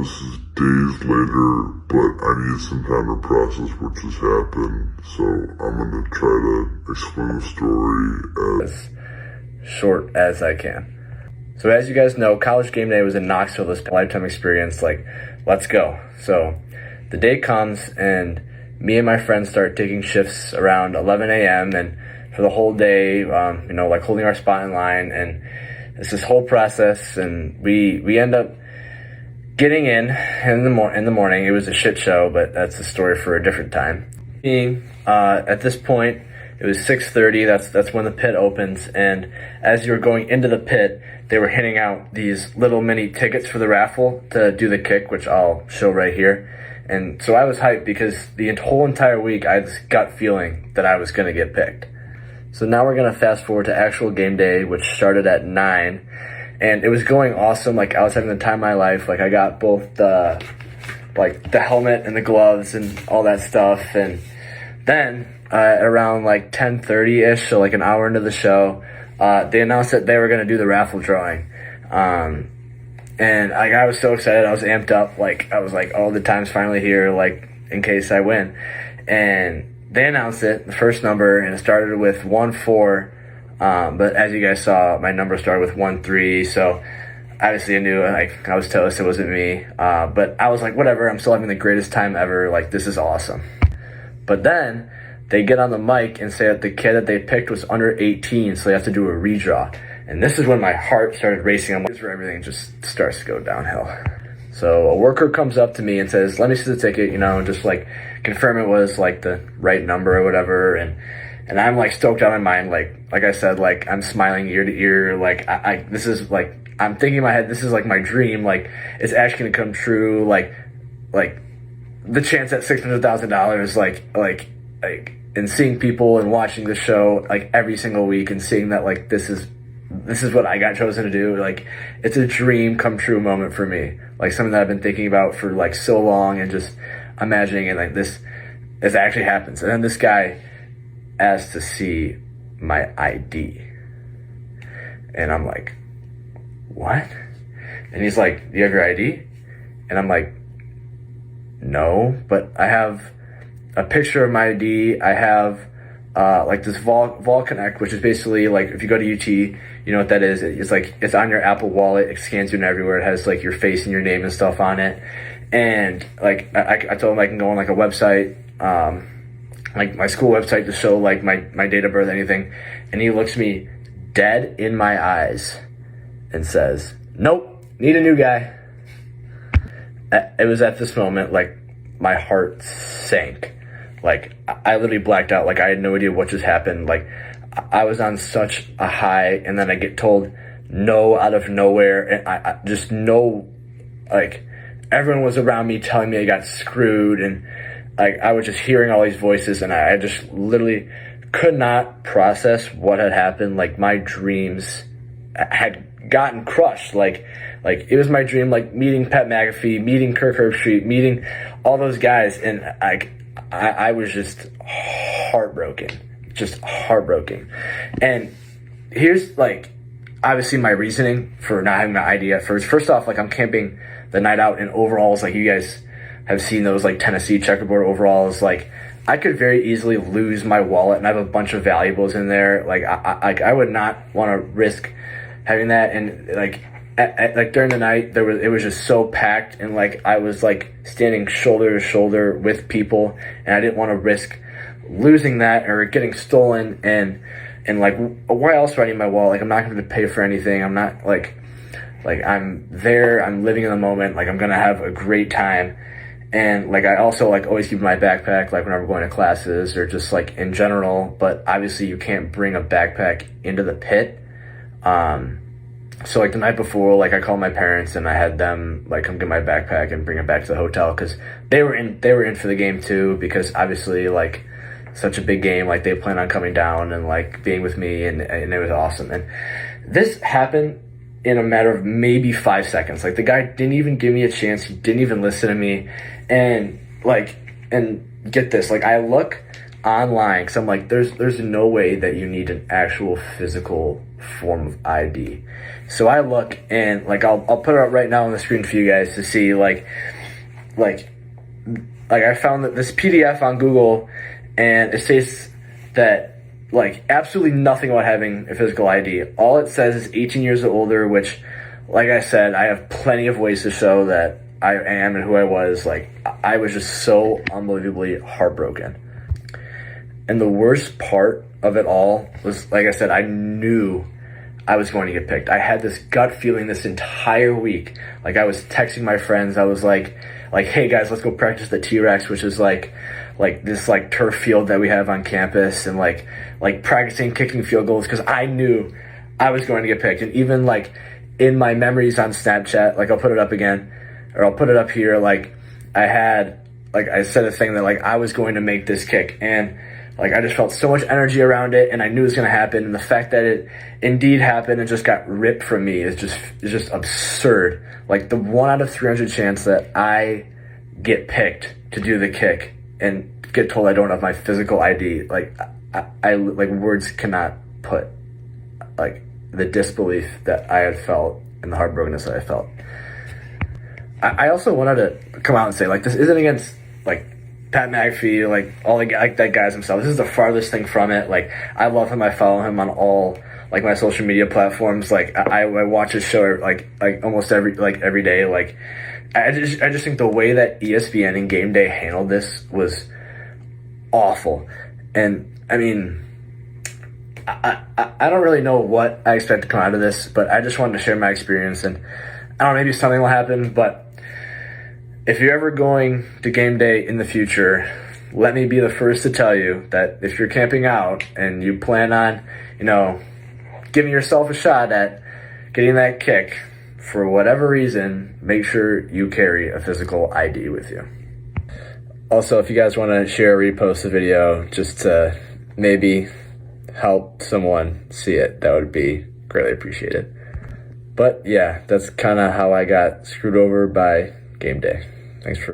this is days later, but I need some time to process what just happened. So I'm going to try to explain the story as short as I can. So as you guys know, college game day was in Knoxville, this lifetime experience. Like, let's go. So the day comes and me and my friends start taking shifts around 11 a.m. and for the whole day, like holding our spot in line, and it's this whole process, and we end up getting in the morning. It was a shit show, but that's a story for a different time. At this point, it was 6:30. That's when the pit opens, and as you were going into the pit, they were handing out these little mini tickets for the raffle to do the kick, which I'll show right here. And so I was hyped because the whole entire week I had this gut feeling that I was going to get picked. So now we're going to fast forward to actual game day, which started at 9. And it was going awesome. Like, I was having the time of my life. Like, I got both the helmet and the gloves and all that stuff. And then around like 10:30-ish, so like an hour into the show, they announced that they were going to do the raffle drawing. And I was so excited. I was amped up. Like, I was like, oh, the time's finally here, like, in case I win. And they announced it, the first number, and it started with 1-4. But as you guys saw, my number started with 1-3. So obviously I knew, like, I was toast, it wasn't me. But I was like, whatever, I'm still having the greatest time ever. Like, this is awesome. But then they get on the mic and say that the kid that they picked was under 18, so they have to do a redraw. And this is when my heart started racing. I'm like, this is where everything just starts to go downhill. So a worker comes up to me and says, let me see the ticket, just like confirm it was like the right number or whatever. And I'm like stoked out of my mind. Like I said, like I'm smiling ear to ear. Like this is like, I'm thinking in my head, this is like my dream. Like it's actually gonna come true. Like the chance at $600,000, like, and seeing people and watching the show like every single week and seeing that like this is what I got chosen to do. Like, it's a dream come true moment for me. Like, something that I've been thinking about for like so long and just imagining it, like this actually happens. And then this guy asked to see my ID. And I'm like, what? And he's like, do you have your ID? And I'm like, no, but I have a picture of my ID. I have like this Vol Connect, which is basically like if you go to UT, you know what that is. It's like it's on your Apple Wallet. It scans you and everywhere. It has like your face and your name and stuff on it. And like I told him I can go on like a website, like my school website, to show like my date of birth, anything. And he looks me dead in my eyes and says, "Nope, need a new guy." It was at this moment like my heart sank. Like, I literally blacked out. Like, I had no idea what just happened. Like, I was on such a high, and then I get told no out of nowhere. And I just know, like, everyone was around me telling me I got screwed. And, like, I was just hearing all these voices, and I just literally could not process what had happened. Like, my dreams had gotten crushed. Like it was my dream, like, meeting Pat McAfee, meeting Kirk Herbstreit, meeting all those guys. And, I was just heartbroken. And here's like obviously my reasoning for not having my ID at first. First off, like I'm camping the night out in overalls. Like you guys have seen those like Tennessee checkerboard overalls. Like I could very easily lose my wallet, and I have a bunch of valuables in there. Like I would not want to risk having that. And like like during the night it was just so packed, and like I was like standing shoulder to shoulder with people, and I didn't want to risk losing that or getting stolen. And like, why else do I need my wallet? Like, I'm not going to pay for anything. I'm not like I'm there, I'm living in the moment, like I'm gonna have a great time. And like I also like always keep my backpack, like whenever I'm going to classes or just like in general. But obviously you can't bring a backpack into the pit. So like the night before, like I called my parents and I had them like come get my backpack and bring it back to the hotel, because they were in for the game too, because obviously like such a big game, like they plan on coming down and like being with me, and it was awesome. And this happened in a matter of maybe 5 seconds. Like the guy didn't even give me a chance. He didn't even listen to me. And like, and get this, like I look online, because I'm like, there's no way that you need an actual physical form of ID. So I look, and like I'll put it up right now on the screen for you guys to see, like I found that this PDF on Google, and it says that like absolutely nothing about having a physical ID. All it says is 18 years or older, which, like I said, I have plenty of ways to show that I am and who I was. Like, I was just so unbelievably heartbroken. And the worst part of it all was, like I said, I knew I was going to get picked. I had this gut feeling this entire week. Like, I was texting my friends. I was like, hey guys, let's go practice the T-Rex, which is like this like turf field that we have on campus, and like practicing kicking field goals, because I knew I was going to get picked. And even like in my memories on Snapchat, like I'll put it up again, or I'll put it up here, like I said a thing that like I was going to make this kick, and like I just felt so much energy around it, and I knew it was going to happen. And the fact that it indeed happened and just got ripped from me is just absurd. Like the 1 out of 300 chance that I get picked to do the kick and get told I don't have my physical ID, like I like words cannot put like the disbelief that I had felt and the heartbrokenness that I felt. I also wanted to come out and say, like, this isn't against like Pat McAfee, like all the like that guys himself. This is the farthest thing from it. Like, I love him. I follow him on all like my social media platforms. Like I watch his show like almost every day. Like I just think the way that ESPN and Game Day handled this was awful. And I mean, I don't really know what I expect to come out of this, but I just wanted to share my experience. And I don't know, maybe something will happen, but if you're ever going to Game Day in the future, let me be the first to tell you that if you're camping out and you plan on, you know, giving yourself a shot at getting that kick, for whatever reason, make sure you carry a physical ID with you. Also, if you guys want to share or repost the video just to maybe help someone see it, that would be greatly appreciated. But yeah, that's kind of how I got screwed over by Game Day. Thanks for